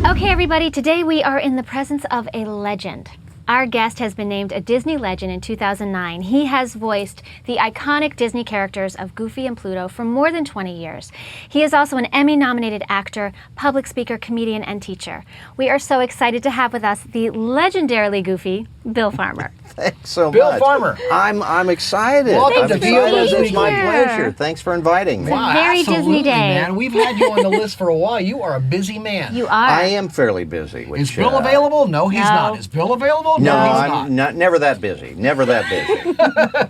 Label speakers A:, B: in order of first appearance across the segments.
A: Okay, everybody, today we are in the presence of a legend. Our guest has been named a Disney legend in 2009. He has voiced the iconic Disney characters of Goofy and Pluto for more than 20 years. He is also an Emmy-nominated actor, public speaker, comedian, and teacher. We are so excited to have with us the legendarily goofy Bill Farmer.
B: Thanks so
C: Bill
B: much.
C: Farmer.
B: I'm excited.
C: Welcome
A: to
B: I'm
A: VOS
B: excited. It's
A: Week.
B: my pleasure. Thanks for inviting me.
A: Wow. Very Disney
C: absolutely,
A: day.
C: man. We've had you on the list for a while. You are a busy man.
A: You are.
B: I am fairly busy. Which,
C: Is Bill available? No, he's
A: No.
C: not. Is Bill available?
B: No,
C: he's
B: I'm not. Never that busy. Never that busy.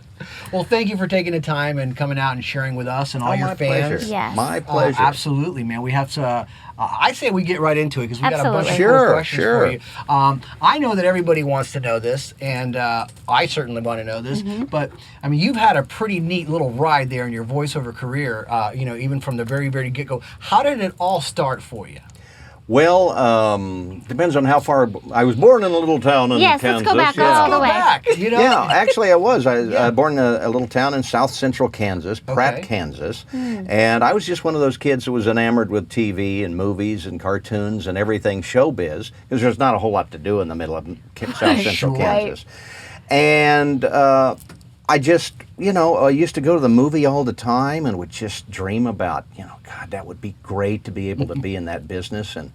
C: Well, thank you for taking the time and coming out and sharing with us and all your
B: my
C: fans.
B: pleasure.
A: Yes.
B: My pleasure.
C: Absolutely, man. We have to. I say we get right into it because we got a bunch of
A: Absolutely.
C: cool questions
B: Sure.
C: for you. I know that everybody wants to know this, and I certainly want to know this. But I mean, you've had a pretty neat little ride there in your voiceover career. Even from the very, very get-go. How did it all start for you?
B: Well, depends on how far. I was born in a little town in
A: Yes,
B: Kansas.
A: let's go back
B: yeah.
A: all the
C: Go
A: way.
C: back.
B: Yeah, actually I was. I was born in a little town in south central Kansas, Pratt,
C: Okay.
B: Kansas. And I was just one of those kids who was enamored with TV and movies and cartoons and everything showbiz, because there's not a whole lot to do in the middle of south central
C: Sure.
B: Kansas. And I just, I used to go to the movie all the time and would just dream about, God, that would be great to be able to be in that business, and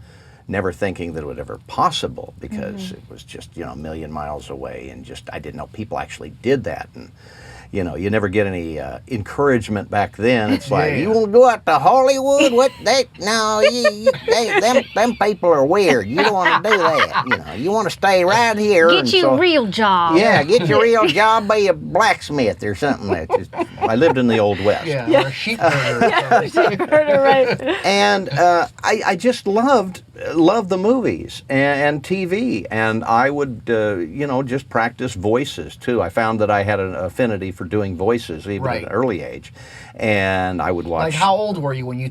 B: never thinking that it would ever possible, because it was just, a million miles away, and just, I didn't know people actually did that. And, you never get any encouragement back then. It's like,
C: Yeah.
B: you want to go out to Hollywood? What? Them people are weird. You don't want to do that. You want to stay right here.
A: Get
B: And
A: you
B: so-
A: a real job.
B: Yeah, get your real job, be a blacksmith or something. I lived in the Old West.
C: Yeah, or a sheep herder.
A: Right.
B: And I just loved the movies and TV, and I would just practice voices too. I found that I had an affinity for doing voices even
C: Right.
B: at an early age, and I would watch.
C: Like, how old were you when you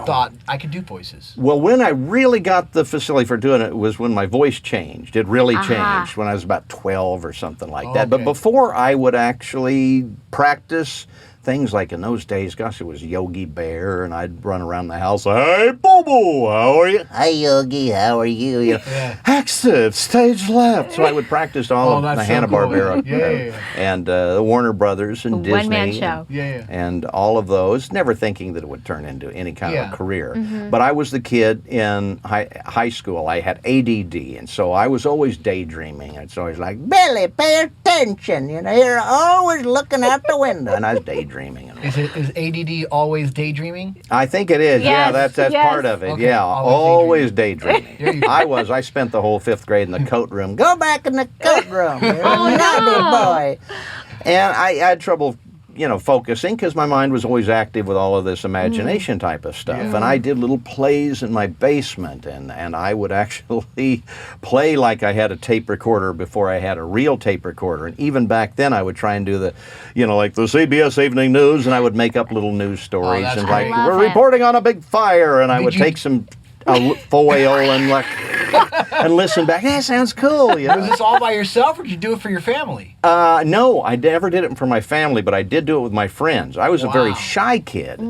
C: thought I could do voices?
B: Well, when I really got the facility for doing it was when my voice changed. It really
A: Aha.
B: changed when I was about 12 or something like that. But
C: Okay.
B: before, I would actually practice things like, in those days, gosh, it was Yogi Bear, and I'd run around the house, hey, Boo-Boo, how are you? Hey, Yogi, how are you?
C: Yeah.
B: Exit, stage left. So I would practice all of the
C: that's so
B: Hanna-Barbara
C: cool. Yeah.
B: and the Warner Brothers and
A: The
B: Disney.
A: one-man show.
C: Yeah.
B: And all of those, never thinking that it would turn into any kind
C: Yeah.
B: of career. But I was the kid in high school. I had ADD, and so I was always daydreaming. It's always like, Billy, pay attention. You're always looking out the window. And I was daydreaming.
C: Is ADD always daydreaming?
B: I think it is.
A: Yes,
B: Yeah, that's
A: yes.
B: part of it.
C: Okay,
B: Yeah,
C: always
B: always daydreaming.
C: There you go.
B: I spent the whole 5th grade in the coat room. Go back in the coat room. You're
A: Oh,
B: a naughty
A: no.
B: boy. And I had trouble, focusing, because my mind was always active with all of this imagination type of stuff.
C: Yeah.
B: And I did little plays in my basement, and I would actually play like I had a tape recorder before I had a real tape recorder. And even back then, I would try and do the, like the CBS Evening News, and I would make up little news stories,
C: that's
B: and
C: great.
B: like,
A: I love
B: we're
A: it.
B: reporting on a big fire, and I
C: Did
B: would
C: you-
B: take some foil and like and listen back. That sounds cool.
C: Was this all by yourself, or did you do it for your family?
B: No, I never did it for my family, but I did do it with my friends. I was a very
C: Wow.
B: shy kid,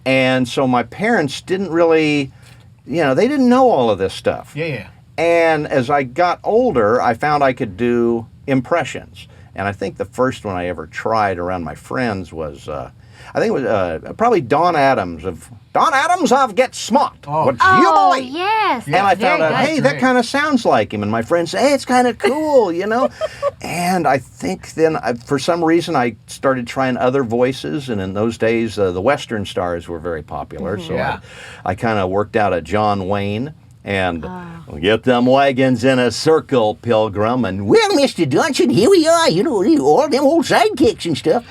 B: and so my parents didn't really, they didn't know all of this stuff.
C: Yeah.
B: And as I got older, I found I could do impressions. And I think the first one I ever tried around my friends was, I think it was probably Don Adams of Get Smart.
C: Oh.
B: What
A: Oh,
B: you believe?
A: yes.
B: And I
A: that's very
B: found out,
A: good.
B: hey,
C: Great.
B: that kind of sounds like him. And my friend said, hey, it's kind of cool, And I think then, for some reason, I started trying other voices. And in those days, the Western stars were very popular. So
C: Yeah.
B: I kind of worked out a John Wayne. And get them wagons in a circle, Pilgrim. And, well, Mr. Johnson, here we are. All them old sidekicks and stuff.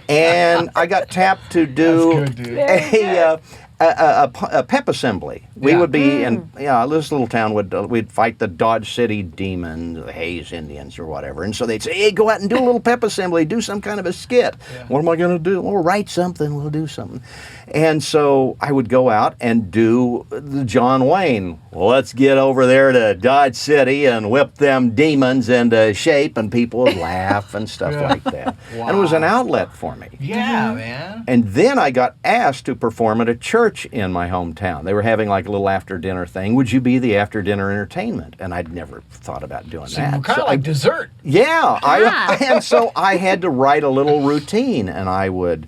B: And I got tapped to do
C: That's good, dude.
B: a pep assembly. We
C: Yeah.
B: would be in this little town. We'd fight the Dodge City Demons, the Hayes Indians, or whatever. And so they'd say, "Hey, go out and do a little pep assembly. Do some kind of a skit."
C: Yeah.
B: What am I going to do? Well, write something. We'll do something. And so I would go out and do the John Wayne. Well, let's get over there to Dodge City and whip them demons into shape, and people would laugh and stuff
C: Yeah.
B: like that. And it was an outlet for me.
C: Yeah, man.
B: And then I got asked to perform at a church church in my hometown. They were having like a little after-dinner thing. Would you be the after-dinner entertainment? And I'd never thought about doing
C: So
B: that.
C: kind of like dessert.
B: Yeah,
A: Ah.
B: and so I had to write a little routine, and I would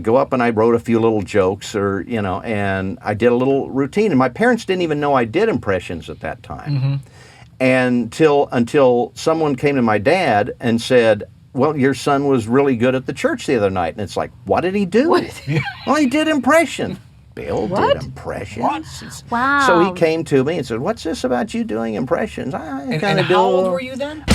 B: go up and I wrote a few little jokes, or and I did a little routine. And my parents didn't even know I did impressions at that time, and until someone came to my dad and said, "Well, your son was really good at the church the other night." And it's like, what did he do? Well, he did impression. Bill did impressions.
A: Wow.
B: So he came to me and said, "What's this about you doing impressions?" I
C: And
B: kind of
C: how old were you then?